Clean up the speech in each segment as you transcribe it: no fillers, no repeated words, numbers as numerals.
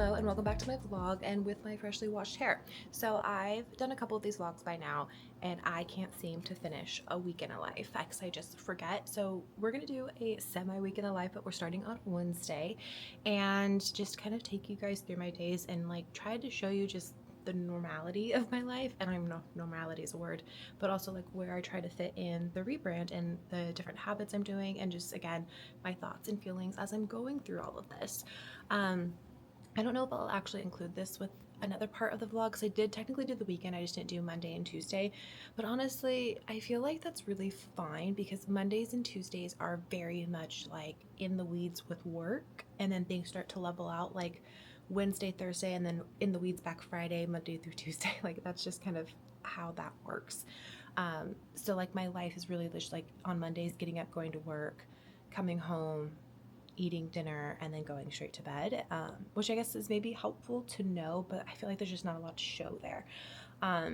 Hello and welcome back to my vlog and with my freshly washed hair. So I've done a couple of these vlogs by now and I can't seem to finish a week in a life because I just forget. So we're gonna do a semi-week in a life, but we're starting on Wednesday and just kind of take you guys through my days and like try to show you just the normality of my life. And I don't know if normality is a word, but also like where I try to fit in the rebrand and the different habits I'm doing, and just again my thoughts and feelings as I'm going through all of this. I don't know if I'll actually include this with another part of the vlog because I did technically do the weekend. I just didn't do Monday and Tuesday. But honestly, I feel like that's really fine because Mondays and Tuesdays are very much like in the weeds with work, and then things start to level out like Wednesday, Thursday, and then in the weeds back Friday, Monday through Tuesday. Like that's just kind of how that works. So like my life is really just like on Mondays, getting up, going to work, coming home, eating dinner, and then going straight to bed, which I guess is maybe helpful to know, but I feel like there's just not a lot to show there. I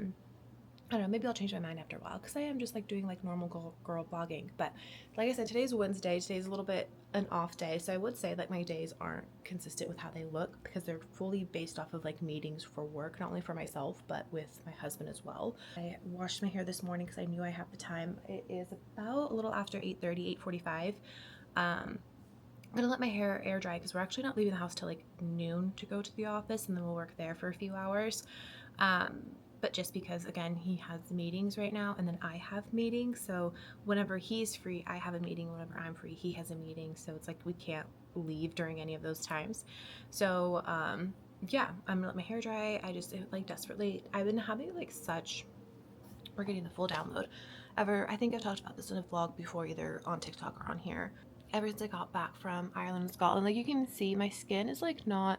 don't know, maybe I'll change my mind after a while because I am just like doing like normal girl vlogging. But like I said, today's Wednesday. Today's a little bit an off day. So I would say that my days aren't consistent with how they look because they're fully based off of like meetings for work, not only for myself, but with my husband as well. I washed my hair this morning because I knew I had the time. It is about a little after 8:30, 8:45. I'm gonna let my hair air dry because we're actually not leaving the house till like noon to go to the office, and then we'll work there for a few hours. But just because again he has meetings right now and then I have meetings, so whenever he's free I have a meeting, whenever I'm free he has a meeting, so it's like we can't leave during any of those times. So yeah, I'm gonna let my hair dry. I just like desperately, I've been having like such, we're getting the full download ever. I think I've talked about this in a vlog before, either on TikTok or on here. Ever since I got back from Ireland and Scotland, like you can see my skin is like not,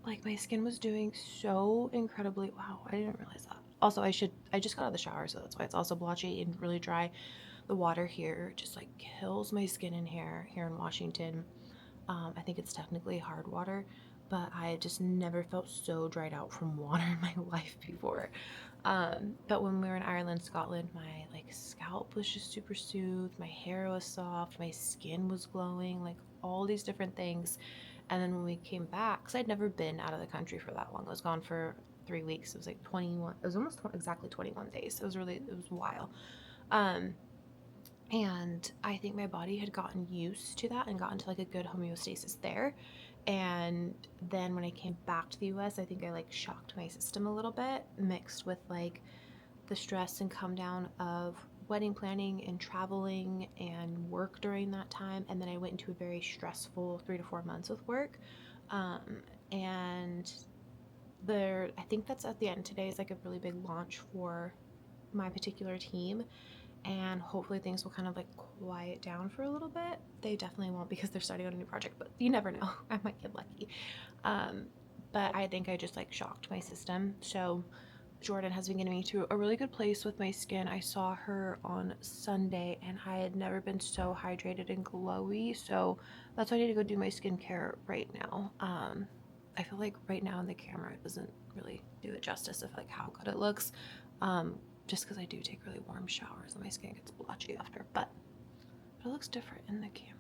like my skin was doing so incredibly, wow, I didn't realize that. Also, I just got out of the shower, so that's why it's also blotchy and really dry. The water here just like kills my skin and hair here in Washington. I think it's technically hard water, but I just never felt so dried out from water in my life before. But when we were in Ireland, Scotland, my like scalp was just super soothed, my hair was soft, my skin was glowing, like all these different things. And then when we came back, because I'd never been out of the country for that long, I was gone for 3 weeks. It was like 21, it was almost exactly 21 days. It was really, it was a while. And I think my body had gotten used to that and gotten to like a good homeostasis there. And then when I came back to the US, I think I like shocked my system a little bit, mixed with like the stress and come down of wedding planning and traveling and work during that time. And then I went into a very stressful 3 to 4 months with work. And there, I think that's at the end. Today is like a really big launch for my particular team, and hopefully things will kind of like quiet down for a little bit. They definitely won't because they're starting on a new project, but you never know. I might get lucky. But I think I just like shocked my system. So Jordan has been getting me to a really good place with my skin. I saw her on Sunday and I had never been so hydrated and glowy. So that's why I need to go do my skincare right now. I feel like right now in the camera it doesn't really do it justice of like how good it looks. Just because I do take really warm showers and my skin gets blotchy after, but it looks different in the camera.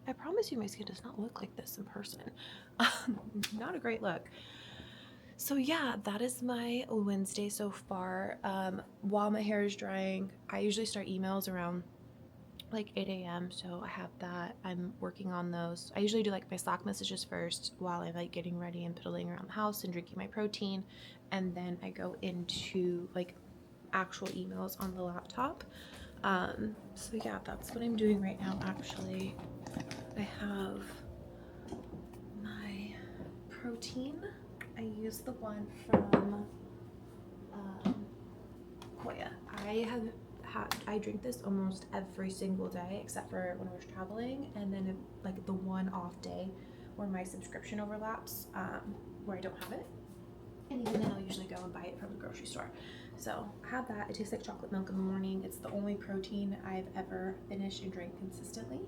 I promise you my skin does not look like this in person. Not a great look. So yeah, that is my Wednesday so far. While my hair is drying, I usually start emails around like 8 a.m. So I have that. I'm working on those. I usually do like my Slack messages first while I'm like getting ready and piddling around the house and drinking my protein. And then I go into like actual emails on the laptop. So yeah, that's what I'm doing right now. Actually, I have my protein. I use the one from Koya. I drink this almost every single day except for when I was traveling, and then like the one off day where my subscription overlaps, where I don't have it. And even then I'll usually go and buy it from the grocery store. So I have that. It tastes like chocolate milk in the morning. It's the only protein I've ever finished and drank consistently.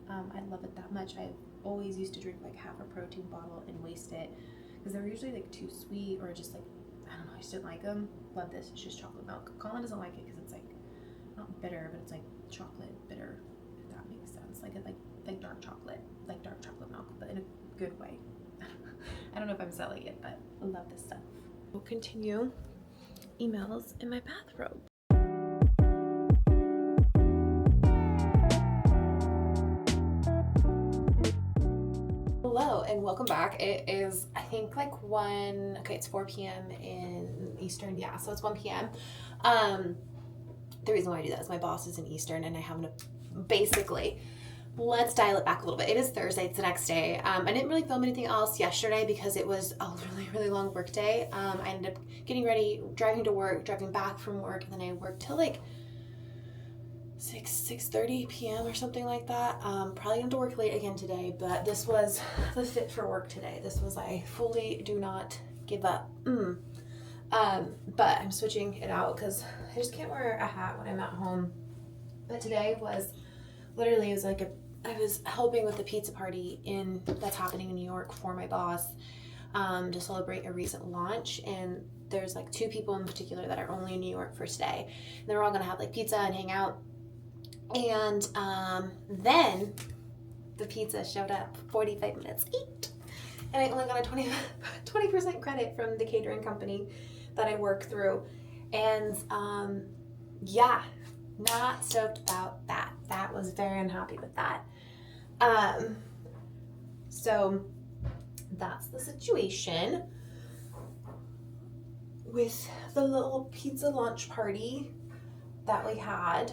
I love it that much. I've always used to drink like half a protein bottle and waste it because they were usually like too sweet or just like, I don't know, I just didn't like them. Love this. It's just chocolate milk. Colin doesn't like it because it's like not bitter, but it's like chocolate bitter, if that makes sense. Like dark chocolate milk, but in a good way. I don't know if I'm selling it, but I love this stuff. We'll continue emails in my bathrobe. Hello and welcome back. It is, I think, like it's 4 p.m. in Eastern. Yeah, so it's 1 p.m. The reason why I do that is my boss is in Eastern and I have basically, let's dial it back a little bit. It is Thursday, it's the next day. I didn't really film anything else yesterday because it was a really, really long work day. I ended up getting ready, driving to work, driving back from work, and then I worked till like 6:30 p.m. or something like that. Probably gonna have to work late again today, but this was the fit for work today. This was I fully do not give up. But I'm switching it out because I just can't wear a hat when I'm at home. But today was literally, it was like I was helping with the pizza party that's happening in New York for my boss to celebrate a recent launch, and there's like 2 people in particular that are only in New York for today. And they're all gonna have like pizza and hang out. And then the pizza showed up 45 minutes late. And I only got a 20% credit from the catering company that I work through. And yeah, not stoked about that. That was very unhappy with that. So that's the situation with the little pizza launch party that we had.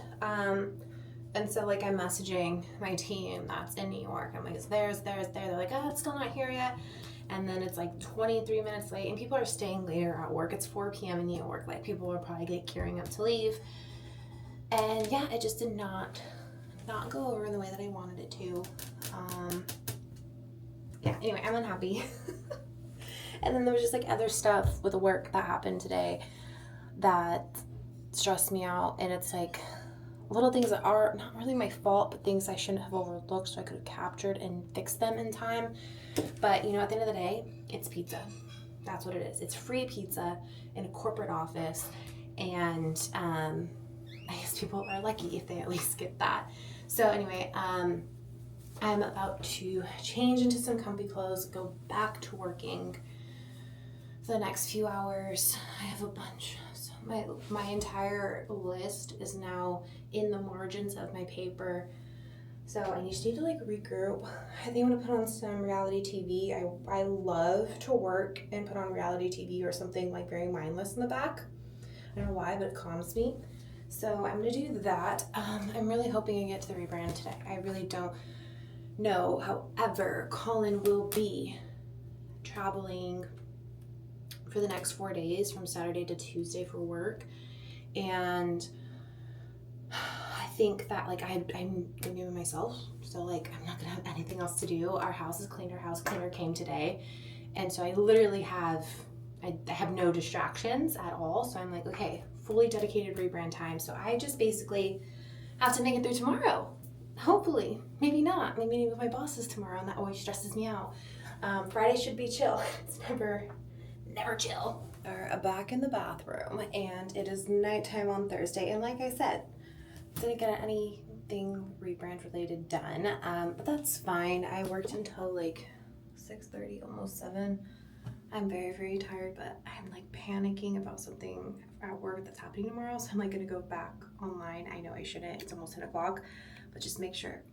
And so like I'm messaging my team that's in New York. I'm like, it's there. They're like, oh, it's still not here yet. And then it's like 23 minutes late and people are staying later at work. It's 4 p.m. in New York. Like people are probably gearing up to leave. And yeah, it just did not go over in the way that I wanted it to. Yeah, anyway, I'm unhappy. And then there was just like other stuff with the work that happened today that stressed me out. And it's like little things that are not really my fault, but things I shouldn't have overlooked so I could have captured and fixed them in time. But you know, at the end of the day, it's pizza. That's what it is. It's free pizza in a corporate office. And I guess people are lucky if they at least get that. So anyway, I'm about to change into some comfy clothes, go back to working for the next few hours. I have a bunch. So my entire list is now in the margins of my paper. So I just need to like regroup. I think I'm gonna put on some reality TV. I love to work and put on reality TV or something like very mindless in the back. I don't know why, but it calms me. So I'm gonna do that. I'm really hoping I get to the rebrand today. I really don't know. However, Colin will be traveling for the next 4 days from Saturday to Tuesday for work. And I think that like I'm gonna be with myself. So like I'm not gonna have anything else to do. Our house is cleaned. Our house cleaner came today. And so I literally have no distractions at all. So I'm like, okay, fully dedicated rebrand time. So I just basically have to make it through tomorrow. Hopefully, maybe not. Maybe meeting with my bosses tomorrow, and that always stresses me out. Friday should be chill. It's never chill. We're back in the bathroom, and it is nighttime on Thursday. And like I said, didn't get anything rebrand related done, but that's fine. I worked until like 6:30, almost 7. I'm very, very tired, but I'm like panicking about something at work that's happening tomorrow. So I'm like gonna go back online. I know I shouldn't, it's almost 10 o'clock, but just make sure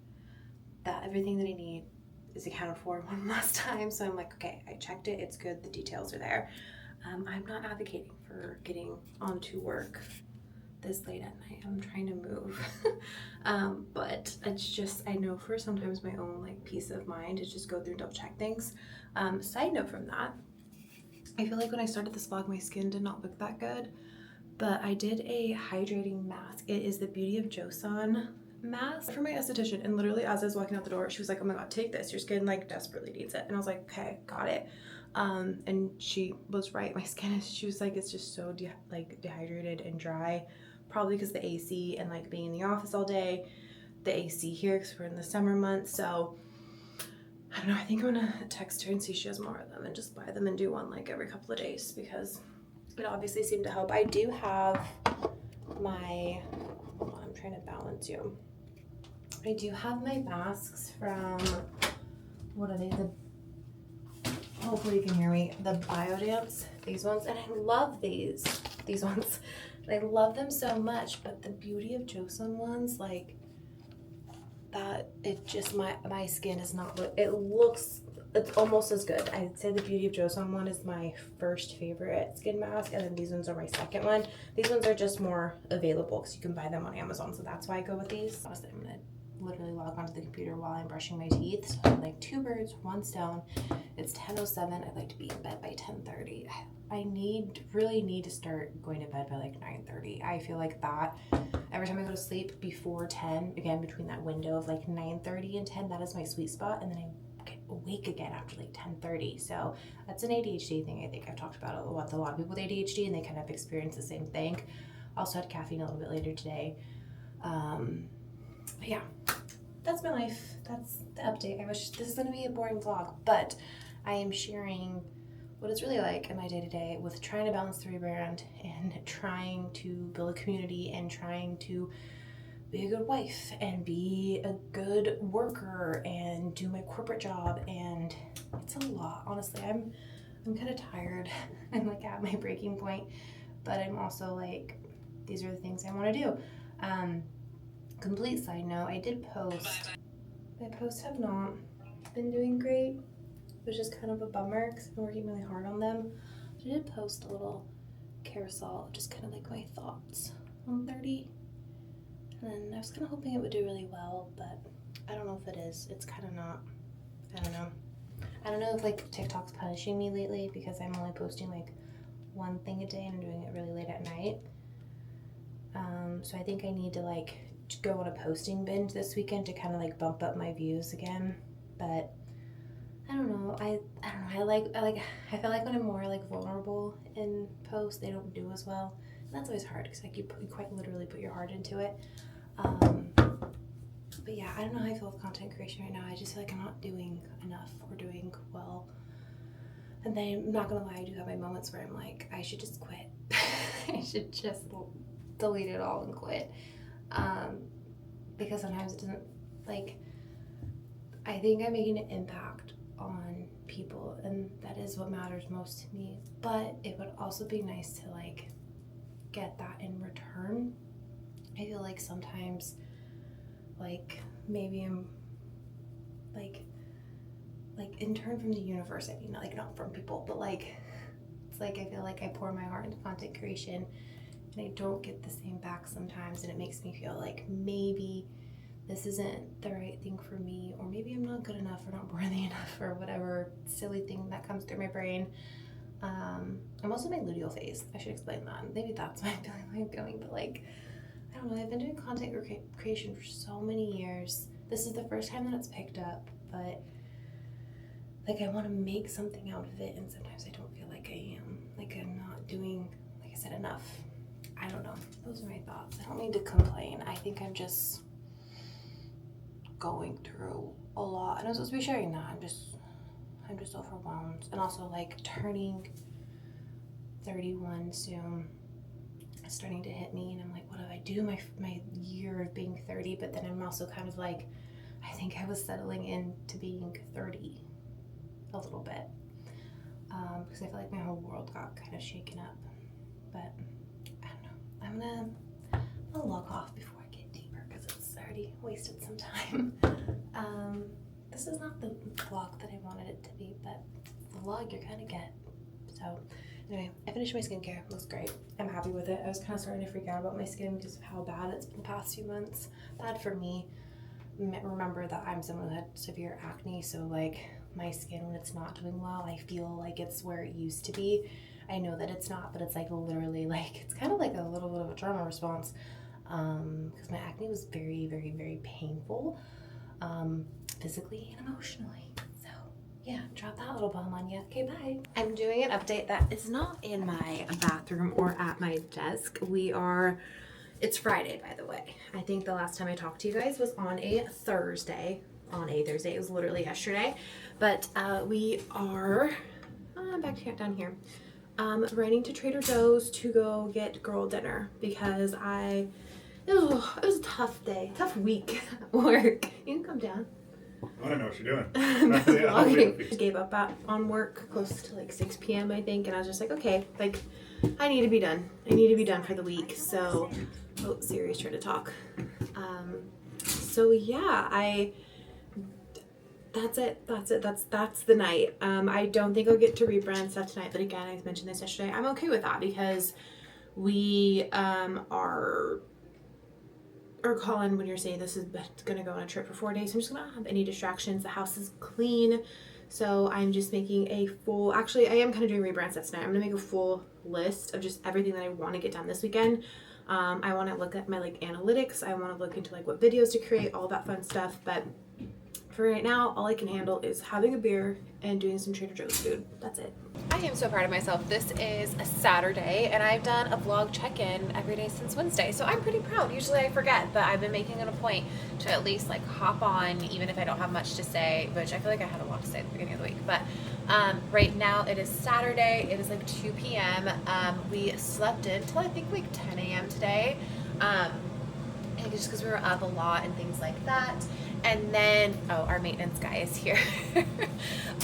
that everything that I need is accounted for one last time. So I'm like, okay, I checked it, it's good, the details are there. I'm not advocating for getting onto work this late at night. I'm trying to move. But it's just, I know for sometimes my own like peace of mind is just go through and double check things. Side note from that, I feel like when I started this vlog, my skin did not look that good, but I did a hydrating mask. It is the Beauty of Joseon mask for my esthetician, and literally as I was walking out the door, she was like, oh my god, take this, your skin like desperately needs it. And I was like, okay, got it. And she was right. My skin is, she was like, it's just so dehydrated and dry, probably because the AC and like being in the office all day, the AC here because we're in the summer months. So I don't know, I think I'm gonna text her and see if she has more of them and just buy them and do one like every couple of days, because it obviously seemed to help. I do have my, hold on, I'm trying to balance you. I do have my masks from, what are they, hopefully you can hear me. The Biodance, these ones, and I love these ones. I love them so much, but the Beauty of Joseon ones, like that, it just, my skin is not, it's almost as good. I'd say the Beauty of Joseon one is my first favorite skin mask, and then these ones are my second one. These ones are just more available because you can buy them on Amazon, so that's why I go with these. Honestly, I'm gonna literally log onto the computer while I'm brushing my teeth. So I'm like 2 birds, 1 stone. It's 10:07. I'd like to be in bed by 10:30. I really need to start going to bed by like 9:30. I feel like that every time I go to sleep before 10, again between that window of like 9:30 and 10, that is my sweet spot, and then I get awake again after like 10:30. So that's an ADHD thing. I think I've talked about it with a lot of people with ADHD, and they kind of experience the same thing. Also had caffeine a little bit later today. But yeah, that's my life. That's the update. I wish this is going to be a boring vlog, but I am sharing what it's really like in my day-to-day with trying to balance the rebrand and trying to build a community and trying to be a good wife and be a good worker and do my corporate job. And it's a lot. Honestly, I'm kind of tired. I'm like at my breaking point, but I'm also like, these are the things I want to do. Complete side note, I did post. My posts have not been doing great, which is kind of a bummer because I've been working really hard on them. But I did post a little carousel of just kind of like my thoughts on 30. And I was kind of hoping it would do really well, but I don't know if it is. It's kind of not. I don't know. I don't know if like TikTok's punishing me lately because I'm only posting like one thing a day and I'm doing it really late at night. So I think I need to like go on a posting binge this weekend to kind of like bump up my views again. But I don't know. I don't know. I feel like when I'm more like vulnerable in posts, they don't do as well. And that's always hard because like you quite literally put your heart into it. But yeah, I don't know how I feel with content creation right now. I just feel like I'm not doing enough or doing well. And then I'm not gonna lie, I do have my moments where I'm like, I should just quit. I should just delete it all and quit. Because sometimes it doesn't, like, I think I'm making an impact on people, and that is what matters most to me. But it would also be nice to like get that in return. I feel like sometimes, like, maybe I'm like in turn from the universe. I mean, like, not from people, but like, it's like I feel like I pour my heart into content creation and I don't get the same back sometimes, and it makes me feel like maybe this isn't the right thing for me, or maybe I'm not good enough or not worthy enough, or whatever silly thing that comes through my brain. I'm also in my luteal phase. I should explain that. Maybe that's why I'm feeling like I'm going, but like, I don't know. I've been doing content creation for so many years. This is the first time that it's picked up, but like I want to make something out of it, and sometimes I don't feel like I am. Like I'm not doing, like I said, enough. I don't know. Those are my thoughts. I don't mean to complain. I think I'm just going through a lot, and I'm supposed to be sharing that. I'm just overwhelmed, and also like turning 31 soon. It's starting to hit me, and I'm like, what do I do? My year of being 30, but then I'm also kind of like, I think I was settling into being 30 a little bit, because I feel like my whole world got kind of shaken up. But I don't know. I'll log off before I get deeper because it's already wasted some time. This is not the vlog that I wanted it to be, but the vlog you're gonna get. So anyway, I finished my skincare. It looks great. I'm happy with it. I was kind of starting to freak out about my skin because of how bad it's been the past few months. Bad for me. Remember that I'm someone who had severe acne, so like my skin, when it's not doing well, I feel like it's where it used to be. I know that it's not, but it's like literally like, it's kind of like a little bit of a trauma response, because my acne was very, very, very painful, physically and emotionally. So yeah, drop that little bomb on you. Okay, bye. I'm doing an update that is not in my bathroom or at my desk. It's Friday, by the way. I think the last time I talked to you guys was on a Thursday. It was literally yesterday. But we are down here. Running to Trader Joe's to go get girl dinner because it was a tough day, tough week at work. You can come down. I want to know what you're doing. Vlogging. Just gave up on work close to like 6 p.m. I think, and I was just like, okay, like I need to be done. I need to be done for the week. So, oh, Siri's trying to talk. So yeah, that's it. That's the night. I don't think I'll get to rebrand stuff tonight, but again, I mentioned this yesterday. I'm okay with that because we are Colin, when you're saying this is gonna go on a trip for 4 days, I'm just gonna not have any distractions. The house is clean, so I'm just making a full. Actually, I am kind of doing rebrand stuff tonight. I'm gonna make a full list of just everything that I want to get done this weekend. I want to look at my like analytics. I want to look into like what videos to create, all that fun stuff. But for right now, all I can handle is having a beer and doing some Trader Joe's food. That's it. I am so proud of myself. This is a Saturday and I've done a vlog check-in every day since Wednesday. So I'm pretty proud. Usually I forget, but I've been making it a point to at least like hop on even if I don't have much to say, which I feel like I had a lot to say at the beginning of the week. But right now it is Saturday. It is like 2 p.m. We slept in till I think like 10 a.m. today. And just because we were up a lot and things like that. And then, oh, our maintenance guy is here.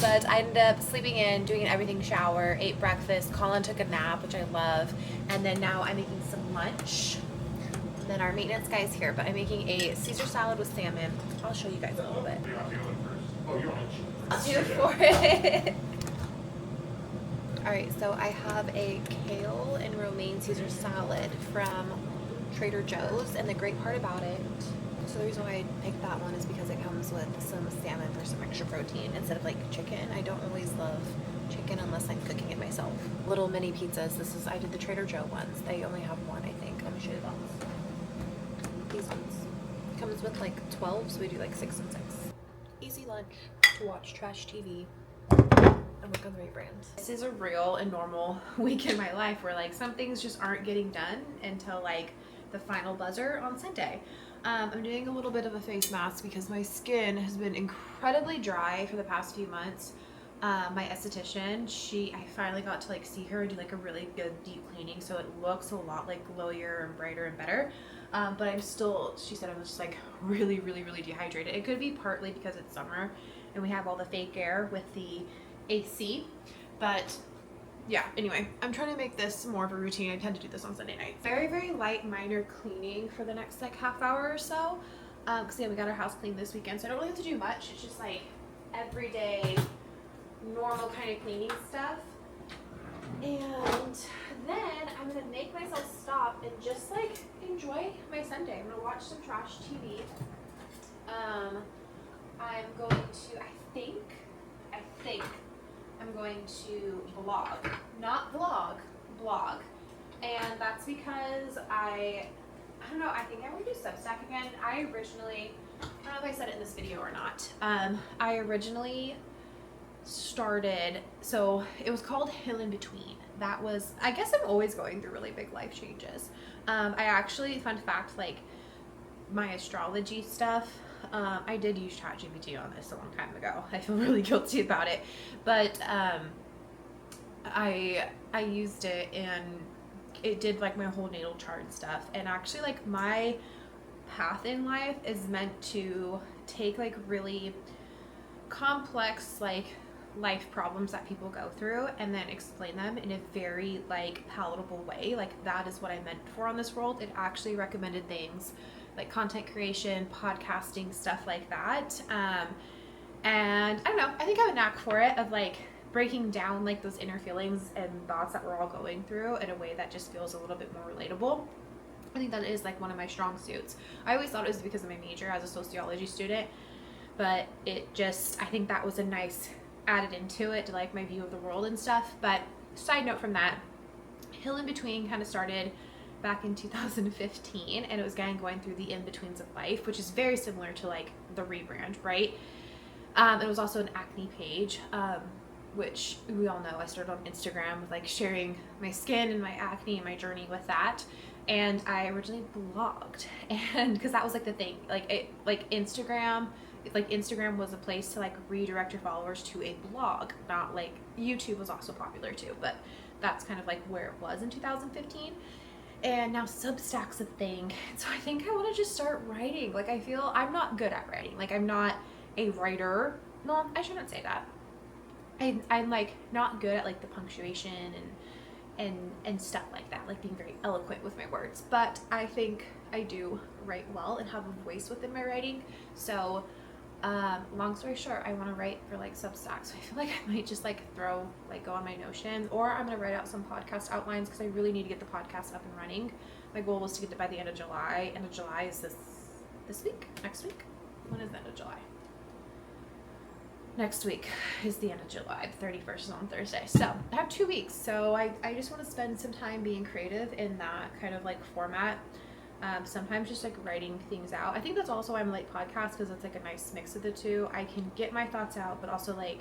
But I ended up sleeping in, doing an everything shower, ate breakfast. Colin took a nap, which I love. And then now I'm making some lunch. And then our maintenance guy is here, but I'm making a Caesar salad with salmon. I'll show you guys a little bit. I'll do it for it. All right, so I have a kale and romaine Caesar salad from Trader Joe's, and the great part about it, so the reason why I picked that one is because it comes with some salmon for some extra protein instead of like chicken. I don't always love chicken unless I'm cooking it myself. Little mini pizzas. I did the Trader Joe ones. They only have one, I think. Let me show you those. These ones. It comes with like 12, so we do like 6 and 6. Easy lunch to watch trash TV and work on the rebrand. This is a real and normal week in my life where like some things just aren't getting done until like the final buzzer on Sunday. I'm doing a little bit of a face mask because my skin has been incredibly dry for the past few months. My esthetician, I finally got to like see her and do like a really good deep cleaning, so it looks a lot like glowier and brighter and better. But I'm still, she said I was just like really dehydrated. It could be partly because it's summer and we have all the fake air with the AC, but yeah, anyway, I'm trying to make this more of a routine. I tend to do this on Sunday nights. Very light minor cleaning for the next like half hour or so. Cause yeah, we got our house cleaned this weekend, so I don't really have to do much. It's just like everyday, normal kind of cleaning stuff. And then I'm gonna make myself stop and just like enjoy my Sunday. I'm gonna watch some trash TV. I'm going to, I think I'm going to not vlog, blog. And that's because I don't know, I think I want to do Substack again. I don't know if I said it in this video or not. I originally started, so it was called Hill in Between. That was, I guess I'm always going through really big life changes. I actually, fun fact, like my astrology stuff, I did use ChatGPT on this a long time ago. I feel really guilty about it, but I used it and it did like my whole natal chart and stuff. And actually, like my path in life is meant to take like really complex like life problems that people go through and then explain them in a very like palatable way. Like that is what I meant for on this world. It actually recommended things like content creation, podcasting, stuff like that. And I don't know, I think I have a knack for it of like breaking down like those inner feelings and thoughts that we're all going through in a way that just feels a little bit more relatable. I think that is like one of my strong suits. I always thought it was because of my major as a sociology student, but it just, I think that was a nice added into it to like my view of the world and stuff. But side note from that, Hill in Between kind of started back in 2015, and it was again going through the in-betweens of life, which is very similar to like the rebrand, right? It was also an acne page, which we all know I started on Instagram with like sharing my skin and my acne and my journey with that. And I originally blogged, and because that was like the thing, Instagram was a place to like redirect your followers to a blog, not like YouTube was also popular too, but that's kind of like where it was in 2015. And now Substack's a thing. So I think I want to just start writing. Like I feel I'm not good at writing. Like I'm not a writer. No, I shouldn't say that. I'm like not good at like the punctuation and stuff like that, like being very eloquent with my words. But I think I do write well and have a voice within my writing. So long story short, I want to write for like Substack. So I feel like I might just like go on my Notion, or I'm going to write out some podcast outlines because I really need to get the podcast up and running. My goal was to get it by the end of July. End of July is this week? Next week? When is the end of July? Next week is the end of July. The 31st is on Thursday. So I have 2 weeks. So I just want to spend some time being creative in that kind of like format. Sometimes just like writing things out. I think that's also why I'm like podcast, because it's like a nice mix of the two. I can get my thoughts out, but also like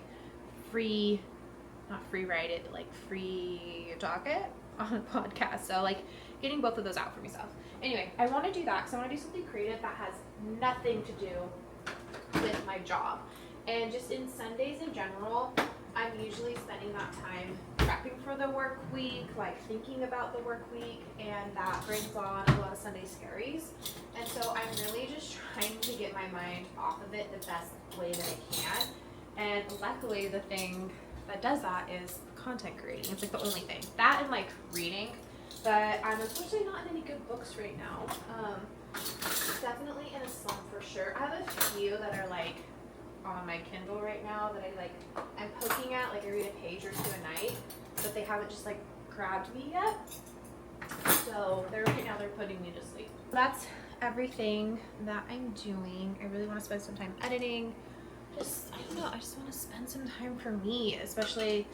not free write it, but like free talk it on a podcast. So like getting both of those out for myself. Anyway, I want to do that because I want to do something creative that has nothing to do with my job. And just in Sundays in general, I'm usually spending that time prepping for the work week, like thinking about the work week, and that brings on a lot of Sunday scaries. And so I'm really just trying to get my mind off of it the best way that I can. And luckily the thing that does that is content creating. It's like the only thing. That and like reading. But I'm unfortunately not in any good books right now. Definitely in a slump for sure. I have a few that are like on my Kindle right now that I'm poking at, like I read a page or two a night, but they haven't just like grabbed me yet. So they're putting me to sleep. That's everything that I'm doing. I really want to spend some time editing. I don't know, I just want to spend some time for me, especially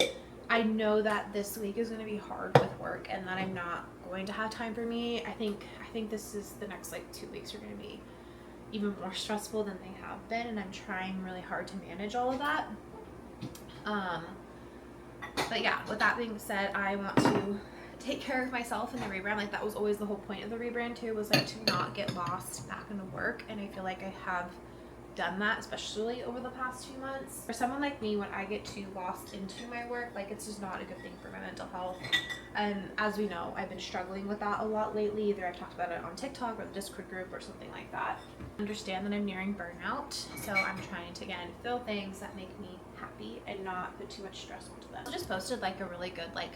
I know that this week is going to be hard with work and that I'm not going to have time for me. I think this is the next like 2 weeks are going to be even more stressful than they have been, and I'm trying really hard to manage all of that. But yeah, with that being said, I want to take care of myself in the rebrand. Like that was always the whole point of the rebrand too, was like to not get lost back into work, and I feel like I have done that, especially over the past few months. For someone like me, when I get too lost into my work, like it's just not a good thing for my mental health. And as we know, I've been struggling with that a lot lately. Either I've talked about it on TikTok or the Discord group or something like that. I understand that I'm nearing burnout, so I'm trying to again fill things that make me happy and not put too much stress onto them. I just posted like a really good like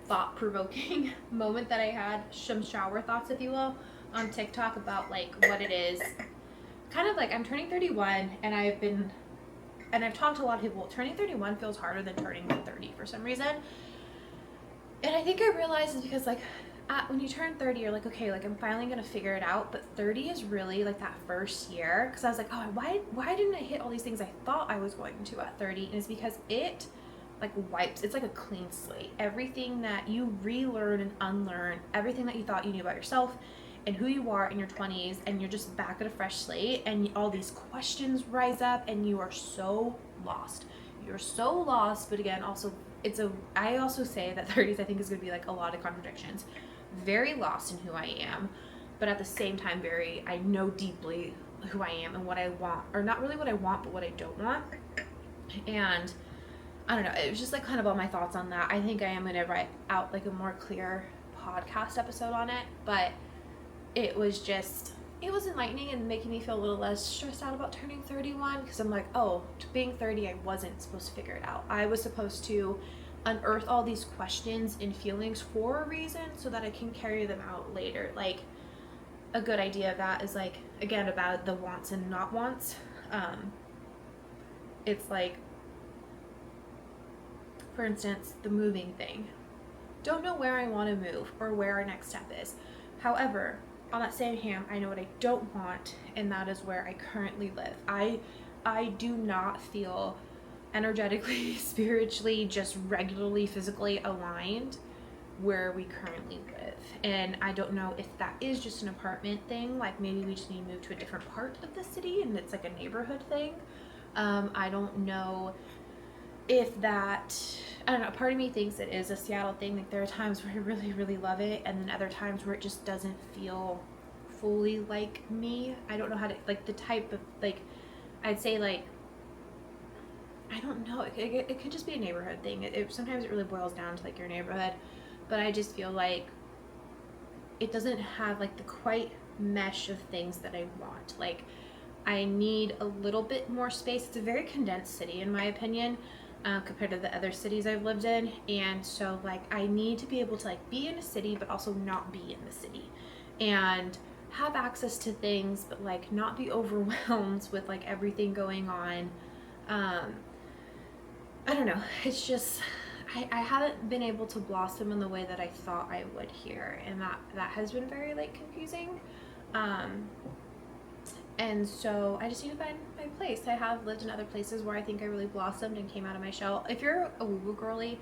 thought-provoking moment that I had, some shower thoughts if you will, on TikTok about like what it is. Kind of like I'm turning 31 and I've talked to a lot of people. Turning 31 feels harder than turning 30 for some reason. And I think I realized it's because like when you turn 30, you're like, okay, like I'm finally gonna figure it out. But 30 is really like that first year, because I was like, oh, why didn't I hit all these things I thought I was going to at 30? And it's because it like wipes. It's like a clean slate. Everything that you relearn and unlearn, everything that you thought you knew about yourself and who you are in your 20s, and you're just back at a fresh slate, and all these questions rise up and you are so lost. You're so lost. But again, also I also say that 30s I think is going to be like a lot of contradictions. Very lost in who I am, but at the same time I know deeply who I am and what I want, or not really what I want, but what I don't want. And I don't know, it was just like kind of all my thoughts on that. I think I am going to write out like a more clear podcast episode on it, but it was enlightening and making me feel a little less stressed out about turning 31, because I'm like, oh, being 30, I wasn't supposed to figure it out. I was supposed to unearth all these questions and feelings for a reason so that I can carry them out later. Like a good idea of that is like, again, about the wants and not wants. It's like, for instance, the moving thing. Don't know where I want to move or where our next step is. However, on that same hand, I know what I don't want, and that is where I currently live. I do not feel energetically, spiritually, just regularly, physically aligned where we currently live. And I don't know if that is just an apartment thing, like maybe we just need to move to a different part of the city and it's like a neighborhood thing. I don't know if that, I don't know, part of me thinks it is a Seattle thing. Like there are times where I really, really love it, and then other times where it just doesn't feel fully like me. I don't know how to, like the type of, like, I'd say like, I don't know, it could just be a neighborhood thing. Sometimes it really boils down to like your neighborhood, but I just feel like it doesn't have like the quite mesh of things that I want. Like I need a little bit more space. It's a very condensed city in my opinion, compared to the other cities I've lived in. And so like I need to be able to like be in a city but also not be in the city, and have access to things but like not be overwhelmed with like everything going on. I don't know. It's just I haven't been able to blossom in the way that I thought I would here, and that has been very like confusing. Um, and so I just need to find my place. I have lived in other places where I think I really blossomed and came out of my shell. If you're a woo-woo girly,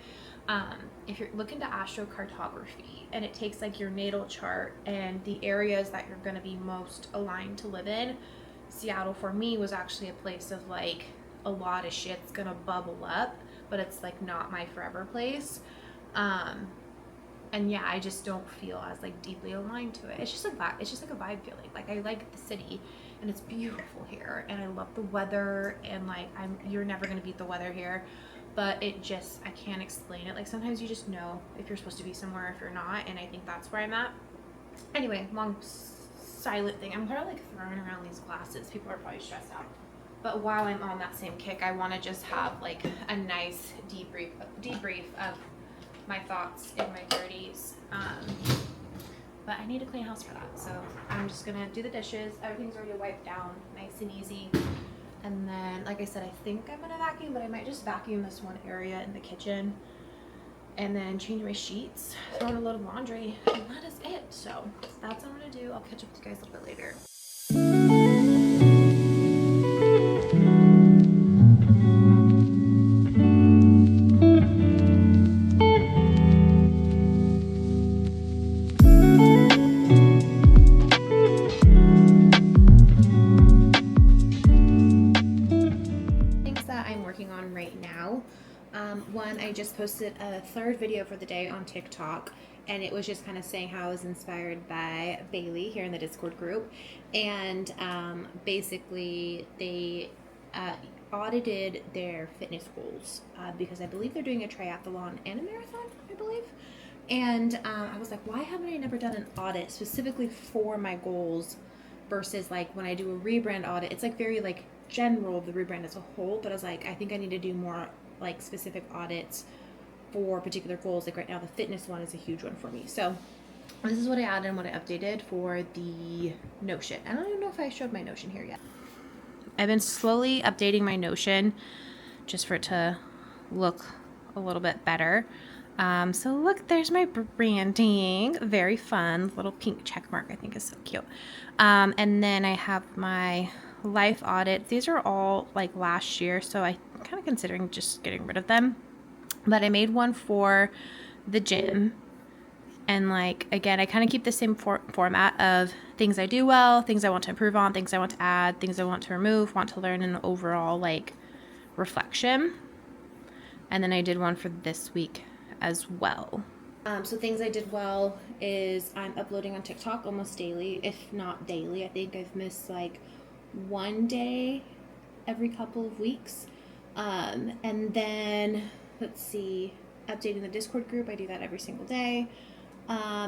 if you're looking to astrocartography and it takes like your natal chart and the areas that you're going to be most aligned to live in, Seattle for me was actually a place of like a lot of shit's gonna bubble up, but it's like not my forever place. And yeah, I just don't feel as like deeply aligned to it. It's just like a vibe feeling. Like I like the city and it's beautiful here and I love the weather, and like you're never gonna beat the weather here, but it just, I can't explain it. Like sometimes you just know if you're supposed to be somewhere, if you're not, and I think that's where I'm at. Anyway, long silent thing. I'm kind of like throwing around these glasses. People are probably stressed out. But while I'm on that same kick, I want to just have like a nice debrief of my thoughts in my 30s. But I need to clean house for that. So I'm just going to do the dishes. Everything's already wiped down, nice and easy. And then, like I said, I think I'm going to vacuum, but I might just vacuum this one area in the kitchen. And then change my sheets, throw in a load of laundry, and that is it. So that's what I'm going to do. I'll catch up with you guys a little bit later. On right now. One, I just posted a third video for the day on TikTok, and it was just kind of saying how I was inspired by Bailey here in the Discord group. And basically they audited their fitness goals because I believe they're doing a triathlon and a marathon, I believe. And I was like, why haven't I never done an audit specifically for my goals versus like when I do a rebrand audit, it's like very like general of the rebrand as a whole, but I was like, I think I need to do more like specific audits for particular goals. Like right now the fitness one is a huge one for me. So this is what I added and what I updated for the Notion. I don't even know if I showed my Notion here yet. I've been slowly updating my Notion just for it to look a little bit better. So look, there's my branding. Very fun. Little pink check mark I think is so cute. And then I have my life audit. These are all like last year, so I'm kind of considering just getting rid of them. But I made one for the gym. And like, again, I kind of keep the same format of things I do well, things I want to improve on, things I want to add, things I want to remove, want to learn, an overall like reflection. And then I did one for this week as well. So things I did well is I'm uploading on TikTok almost daily, if not daily. I think I've missed like one day every couple of weeks. And then let's see, updating the Discord group. I do that every single day.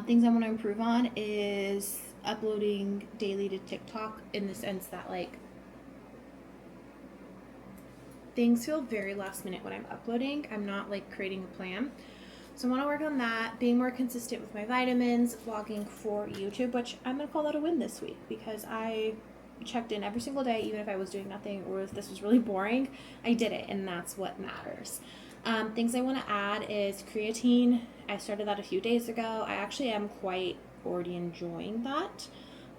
Things I want to improve on is uploading daily to TikTok, in the sense that like things feel very last minute when I'm uploading. I'm not like creating a plan. So I want to work on that, being more consistent with my vitamins, vlogging for YouTube, which I'm going to call that a win this week because I checked in every single day, even if I was doing nothing or if this was really boring, I did it, and that's what matters. Things I want to add is creatine. I started that a few days ago. I actually am quite already enjoying that.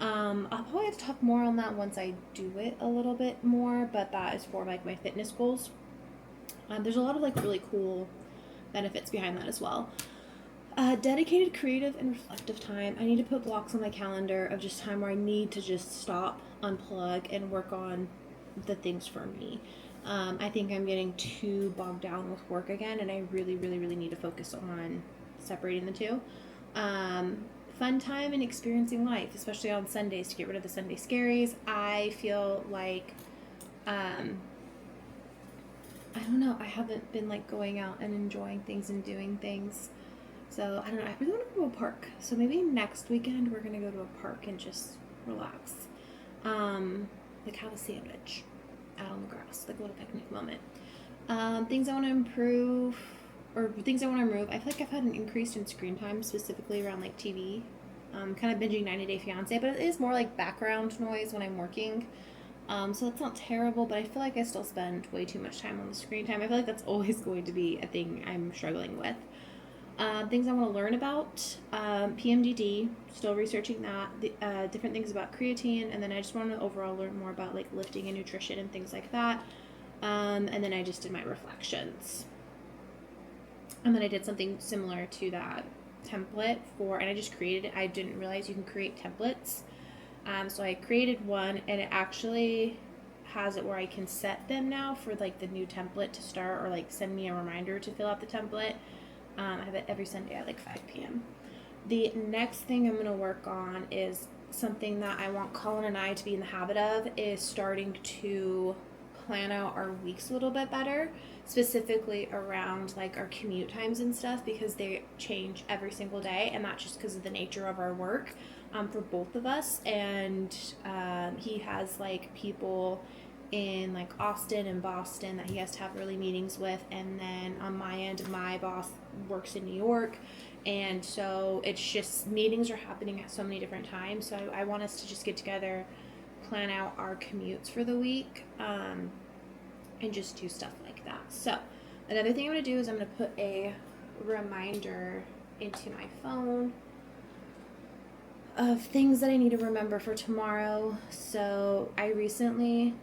I'll probably have to talk more on that once I do it a little bit more, but that is for like my fitness goals. There's a lot of like really cool benefits behind that as well. Dedicated creative and reflective time. I need to put blocks on my calendar of just time where I need to just stop, unplug, and work on the things for me. I think I'm getting too bogged down with work again, and I really, really, really need to focus on separating the two. Fun time and experiencing life, especially on Sundays, to get rid of the Sunday scaries. I feel like I don't know, I haven't been like going out and enjoying things and doing things. So I don't know, I really want to go to a park. So maybe next weekend we're going to go to a park and just relax. like have a sandwich out on the grass, like a little picnic moment. Things I want to improve, or things I want to remove. I feel like I've had an increase in screen time, specifically around like TV. Kind of binging 90 Day Fiance, but it is more like background noise when I'm working. So that's not terrible, but I feel like I still spend way too much time on the screen time. I feel like that's always going to be a thing I'm struggling with. Things I want to learn about, PMDD, still researching that, different things about creatine, and then I just want to overall learn more about like lifting and nutrition and things like that. And then I just did my reflections. And then I did something similar to that template and I just created it. I didn't realize you can create templates. So I created one, and it actually has it where I can set them now for like the new template to start, or like send me a reminder to fill out the template. I have it every Sunday at like 5 p.m. The next thing I'm going to work on is something that I want Colin and I to be in the habit of, is starting to plan out our weeks a little bit better, specifically around like our commute times and stuff, because they change every single day, and that's just because of the nature of our work, for both of us. And he has like people in like Austin and Boston that he has to have early meetings with, and then on my end, my boss works in New York, and so it's just meetings are happening at so many different times. So I want us to just get together, plan out our commutes for the week, and just do stuff like that. So another thing I'm going to do is I'm going to put a reminder into my phone of things that I need to remember for tomorrow. So I recently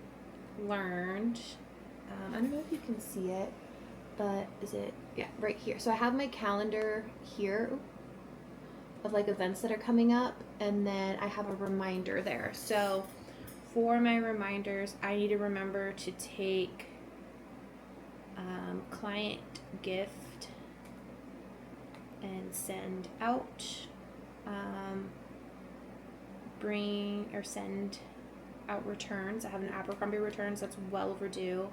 learned, I don't know if you can see it, but right here. So I have my calendar here of like events that are coming up, and then I have a reminder there. So for my reminders, I need to remember to take client gift and send out, send out returns. I have an Abercrombie returns that's well overdue.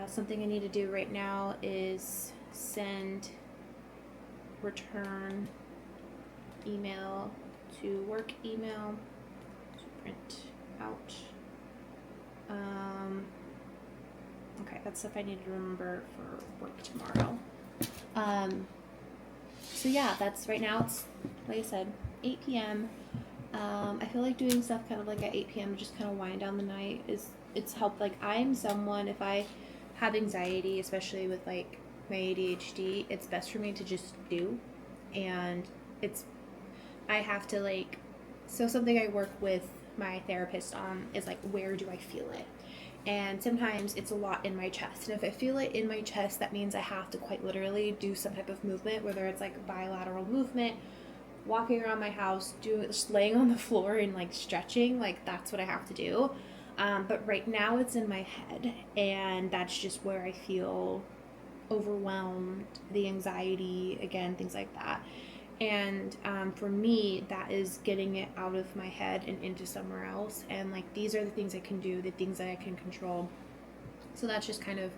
Something I need to do right now is send return email to work email to print out. Okay, that's stuff I need to remember for work tomorrow. So yeah, that's right now. It's like I said, 8 p.m. I feel like doing stuff kind of like at 8 p.m. just kind of wind down the night it's helped. Like I'm someone, if I have anxiety, especially with like my ADHD, it's best for me to just do, and I have to like, so something I work with my therapist on is like, where do I feel it? And sometimes it's a lot in my chest, and if I feel it in my chest, that means I have to quite literally do some type of movement, whether it's like bilateral movement, walking around my house, just laying on the floor and like stretching, like that's what I have to do. But right now it's in my head, and that's just where I feel overwhelmed, the anxiety, again, things like that. And for me, that is getting it out of my head and into somewhere else. And like, these are the things I can do, the things that I can control. So that's just kind of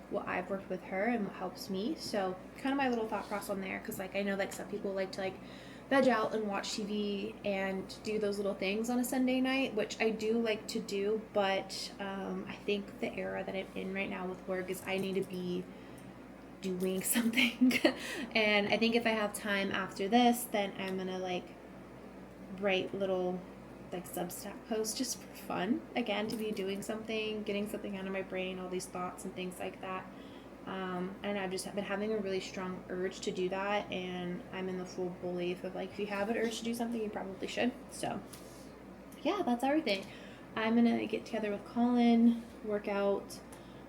what I've worked with her and what helps me. So kind of my little thought process on there, because like I know like some people like to like veg out and watch TV and do those little things on a Sunday night, which I do like to do, but I think the era that I'm in right now with work is I need to be doing something. And I think if I have time after this, then I'm gonna like write little like Substack posts just for fun, again, to be doing something, getting something out of my brain, all these thoughts and things like that. And I've just been having a really strong urge to do that, and I'm in the full belief of like, if you have an urge to do something, you probably should. So yeah, that's everything. I'm gonna get together with Colin, work out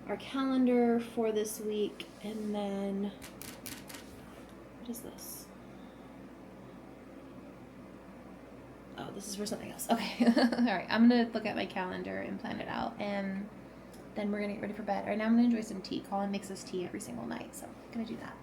our calendar for this week, and then what is this? Oh, this is for something else. Okay. All right, I'm gonna look at my calendar and plan it out, and then we're gonna get ready for bed. Right now I'm gonna enjoy some tea. Colin makes us tea every single night, so I'm gonna do that.